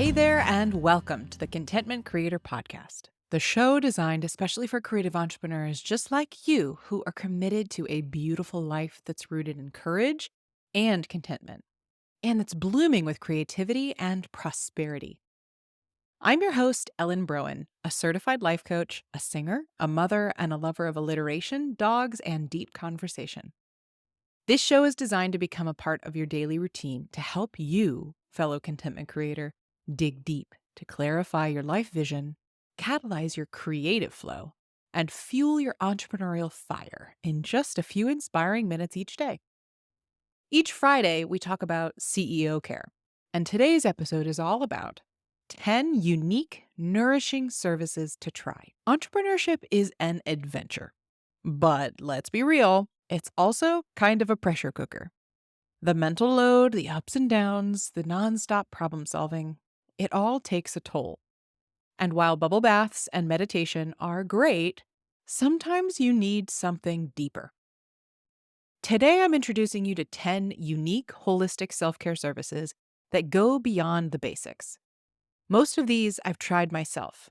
Hey there, and welcome to the Contentment Creator Podcast, the show designed especially for creative entrepreneurs just like you who are committed to a beautiful life that's rooted in courage and contentment, and that's blooming with creativity and prosperity. I'm your host, Ellen Broen, a certified life coach, a singer, a mother, and a lover of alliteration, dogs, and deep conversation. This show is designed to become a part of your daily routine to help you, fellow contentment creator, dig deep to clarify your life vision, catalyze your creative flow, and fuel your entrepreneurial fire in just a few inspiring minutes each day. Each Friday, we talk about CEO care, and today's episode is all about 10 unique, nourishing services to try. Entrepreneurship is an adventure, but let's be real, it's also kind of a pressure cooker. The mental load, the ups and downs, the nonstop problem solving, it all takes a toll. And while bubble baths and meditation are great, sometimes you need something deeper. Today, I'm introducing you to 10 unique holistic self care services that go beyond the basics. Most of these I've tried myself.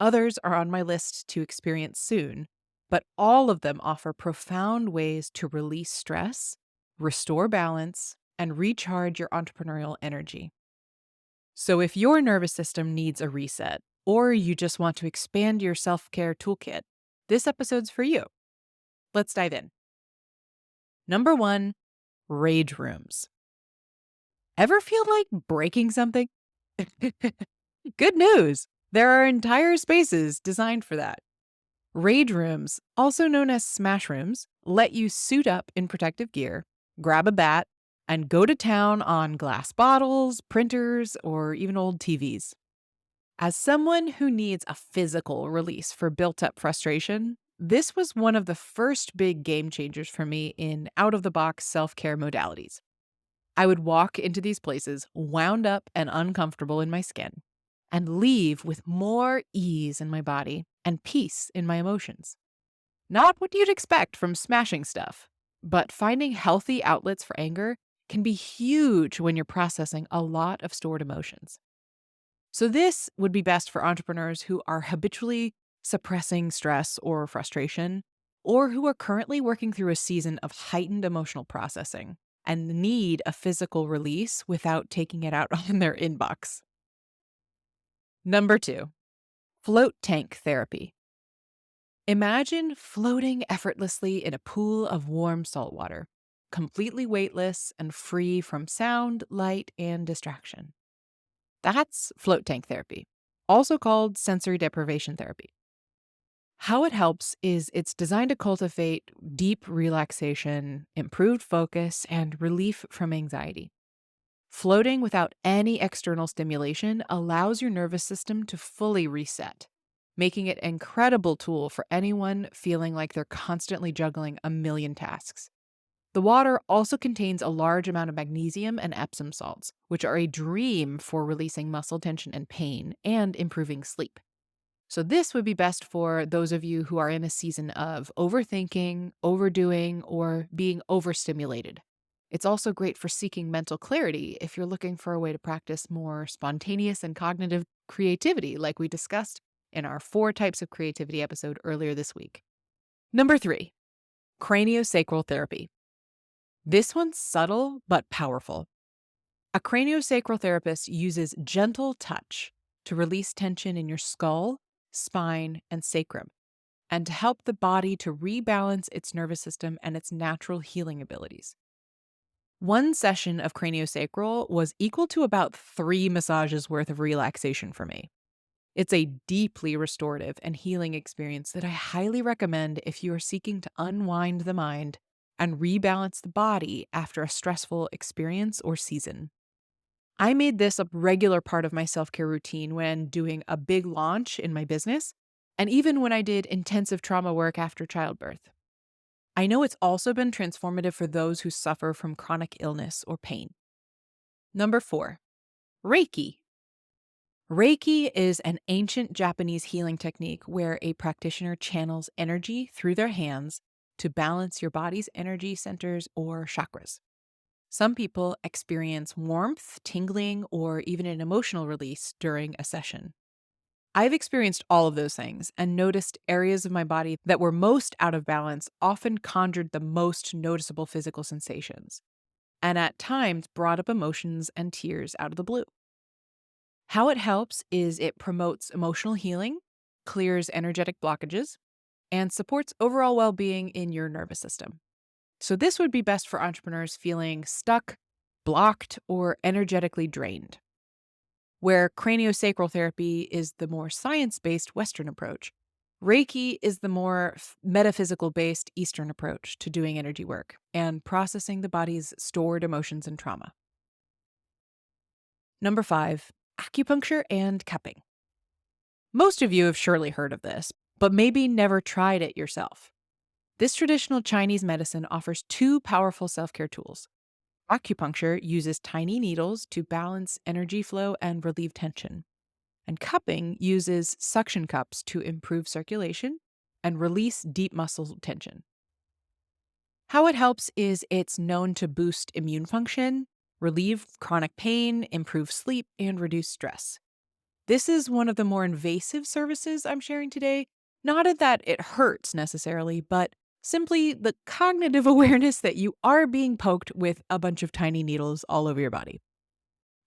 Others are on my list to experience soon, but all of them offer profound ways to release stress, restore balance, and recharge your entrepreneurial energy. So if your nervous system needs a reset, or you just want to expand your self care toolkit, this episode's for you. Let's dive in. Number 1, rage rooms. Ever feel like breaking something? Good news! There are entire spaces designed for that. Rage rooms, also known as smash rooms, let you suit up in protective gear, grab a bat, and go to town on glass bottles, printers, or even old TVs. As someone who needs a physical release for built up frustration, this was one of the first big game changers for me in out of the box self care modalities. I would walk into these places wound up and uncomfortable in my skin and leave with more ease in my body and peace in my emotions. Not what you'd expect from smashing stuff, but finding healthy outlets for anger can be huge when you're processing a lot of stored emotions. So, this would be best for entrepreneurs who are habitually suppressing stress or frustration, or who are currently working through a season of heightened emotional processing and need a physical release without taking it out on their inbox. Number 2, float tank therapy. Imagine floating effortlessly in a pool of warm salt water, completely weightless and free from sound, light, and distraction. That's float tank therapy, also called sensory deprivation therapy. How it helps is it's designed to cultivate deep relaxation, improved focus, and relief from anxiety. Floating without any external stimulation allows your nervous system to fully reset, making it an incredible tool for anyone feeling like they're constantly juggling a million tasks. The water also contains a large amount of magnesium and Epsom salts, which are a dream for releasing muscle tension and pain and improving sleep. So, this would be best for those of you who are in a season of overthinking, overdoing, or being overstimulated. It's also great for seeking mental clarity if you're looking for a way to practice more spontaneous and cognitive creativity, like we discussed in our 4 types of creativity episode earlier this week. Number 3, craniosacral therapy. This one's subtle but powerful. A craniosacral therapist uses gentle touch to release tension in your skull, spine, and sacrum, and to help the body to rebalance its nervous system and its natural healing abilities. One session of craniosacral was equal to about 3 massages worth of relaxation for me. It's a deeply restorative and healing experience that I highly recommend if you are seeking to unwind the mind and rebalance the body after a stressful experience or season. I made this a regular part of my self care routine when doing a big launch in my business, and even when I did intensive trauma work after childbirth. I know it's also been transformative for those who suffer from chronic illness or pain. Number 4, Reiki. Reiki is an ancient Japanese healing technique where a practitioner channels energy through their hands to balance your body's energy centers or chakras. Some people experience warmth, tingling, or even an emotional release during a session. I've experienced all of those things and noticed areas of my body that were most out of balance often conjured the most noticeable physical sensations, and at times brought up emotions and tears out of the blue. How it helps is it promotes emotional healing, clears energetic blockages, and supports overall well being in your nervous system. So, this would be best for entrepreneurs feeling stuck, blocked, or energetically drained. Where craniosacral therapy is the more science based Western approach, Reiki is the more metaphysical based Eastern approach to doing energy work and processing the body's stored emotions and trauma. Number 5, acupuncture and cupping. Most of you have surely heard of this, but maybe never tried it yourself. This traditional Chinese medicine offers two powerful self care tools. Acupuncture uses tiny needles to balance energy flow and relieve tension, and cupping uses suction cups to improve circulation and release deep muscle tension. How it helps is it's known to boost immune function, relieve chronic pain, improve sleep, and reduce stress. This is one of the more invasive services I'm sharing today, not in that it hurts necessarily, but simply the cognitive awareness that you are being poked with a bunch of tiny needles all over your body.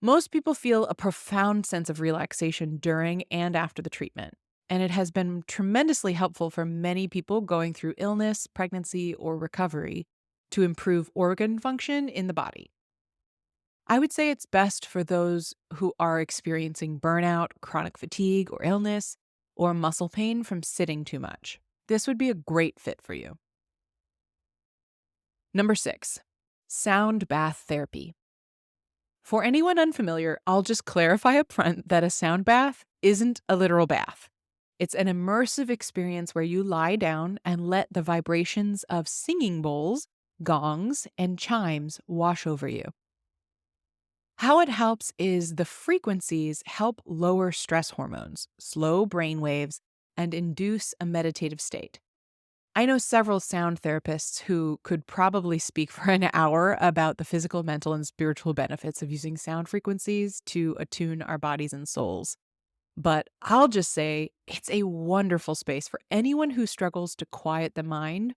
Most people feel a profound sense of relaxation during and after the treatment, and it has been tremendously helpful for many people going through illness, pregnancy, or recovery to improve organ function in the body. I would say it's best for those who are experiencing burnout, chronic fatigue, or illness, or muscle pain from sitting too much. This would be a great fit for you. Number 6, sound bath therapy. For anyone unfamiliar, I'll just clarify up front that a sound bath isn't a literal bath. It's an immersive experience where you lie down and let the vibrations of singing bowls, gongs, and chimes wash over you. How it helps is the frequencies help lower stress hormones, slow brain waves, and induce a meditative state. I know several sound therapists who could probably speak for an hour about the physical, mental, and spiritual benefits of using sound frequencies to attune our bodies and souls. But I'll just say it's a wonderful space for anyone who struggles to quiet the mind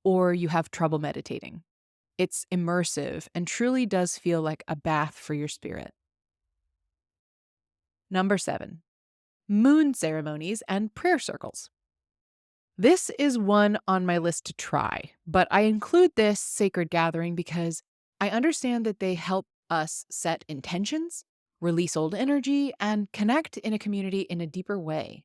or you have trouble meditating. It's immersive and truly does feel like a bath for your spirit. Number 7, moon ceremonies and prayer circles. This is one on my list to try, but I include this sacred gathering because I understand that they help us set intentions, release old energy, and connect in a community in a deeper way.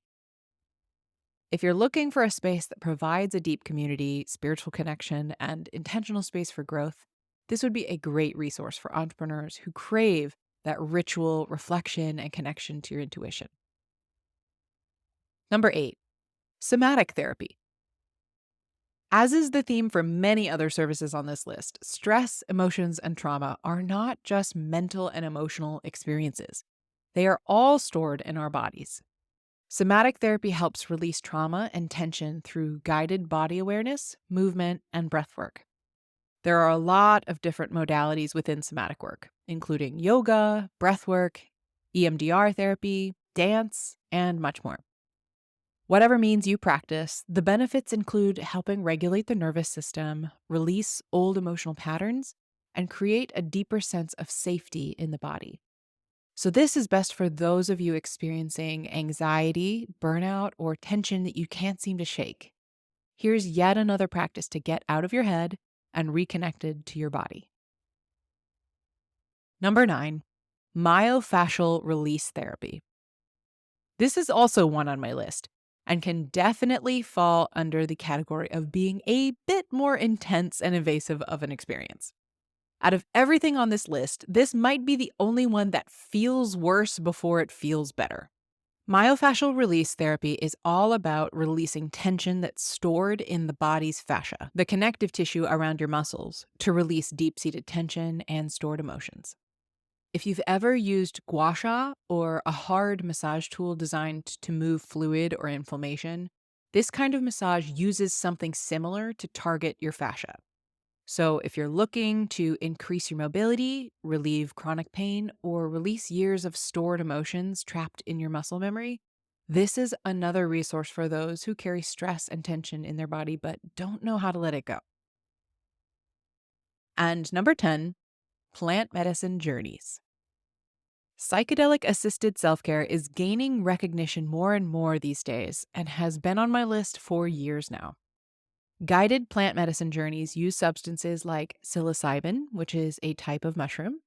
If you're looking for a space that provides a deep community, spiritual connection, and intentional space for growth, this would be a great resource for entrepreneurs who crave that ritual, reflection, and connection to your intuition. Number 8, somatic therapy. As is the theme for many other services on this list, stress, emotions, and trauma are not just mental and emotional experiences. They are all stored in our bodies. Somatic therapy helps release trauma and tension through guided body awareness, movement, and breath work. There are a lot of different modalities within somatic work, including yoga, breath work, EMDR therapy, dance, and much more. Whatever means you practice, the benefits include helping regulate the nervous system, release old emotional patterns, and create a deeper sense of safety in the body. So, this is best for those of you experiencing anxiety, burnout, or tension that you can't seem to shake. Here's yet another practice to get out of your head and reconnected to your body. Number 9, myofascial release therapy. This is also one on my list and can definitely fall under the category of being a bit more intense and invasive of an experience. Out of everything on this list, this might be the only one that feels worse before it feels better. Myofascial release therapy is all about releasing tension that's stored in the body's fascia, the connective tissue around your muscles, to release deep-seated tension and stored emotions. If you've ever used gua sha or a hard massage tool designed to move fluid or inflammation, this kind of massage uses something similar to target your fascia. So, if you're looking to increase your mobility, relieve chronic pain, or release years of stored emotions trapped in your muscle memory, this is another resource for those who carry stress and tension in their body but don't know how to let it go. And number 10, plant medicine journeys. Psychedelic assisted self care is gaining recognition more and more these days and has been on my list for years now. Guided plant medicine journeys use substances like psilocybin, which is a type of mushroom,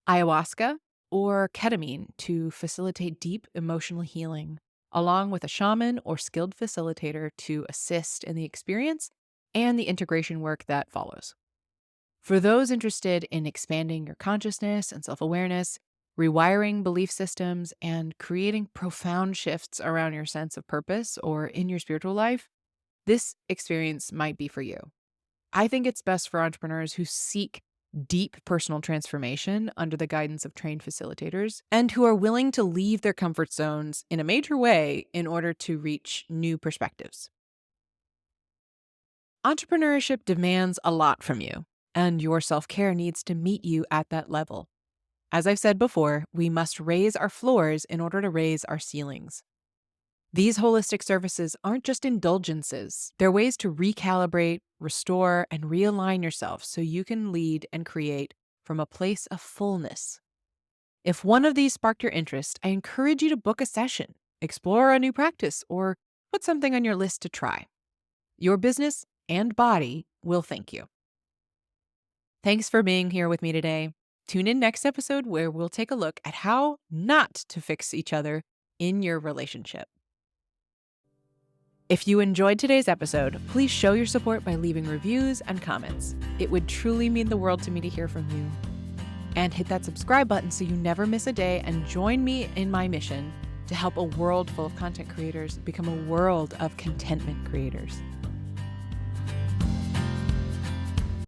ayahuasca, or ketamine to facilitate deep emotional healing, along with a shaman or skilled facilitator to assist in the experience and the integration work that follows. For those interested in expanding your consciousness and self awareness, rewiring belief systems, and creating profound shifts around your sense of purpose or in your spiritual life, this experience might be for you. I think it's best for entrepreneurs who seek deep personal transformation under the guidance of trained facilitators and who are willing to leave their comfort zones in a major way in order to reach new perspectives. Entrepreneurship demands a lot from you, and your self care needs to meet you at that level. As I've said before, we must raise our floors in order to raise our ceilings. These holistic services aren't just indulgences, they're ways to recalibrate, restore, and realign yourself so you can lead and create from a place of fullness. If one of these sparked your interest, I encourage you to book a session, explore a new practice, or put something on your list to try. Your business and body will thank you. Thanks for being here with me today. Tune in next episode where we'll take a look at how not to fix each other in your relationship. If you enjoyed today's episode, please show your support by leaving reviews and comments. It would truly mean the world to me to hear from you. And hit that subscribe button so you never miss a day and join me in my mission to help a world full of content creators become a world of contentment creators.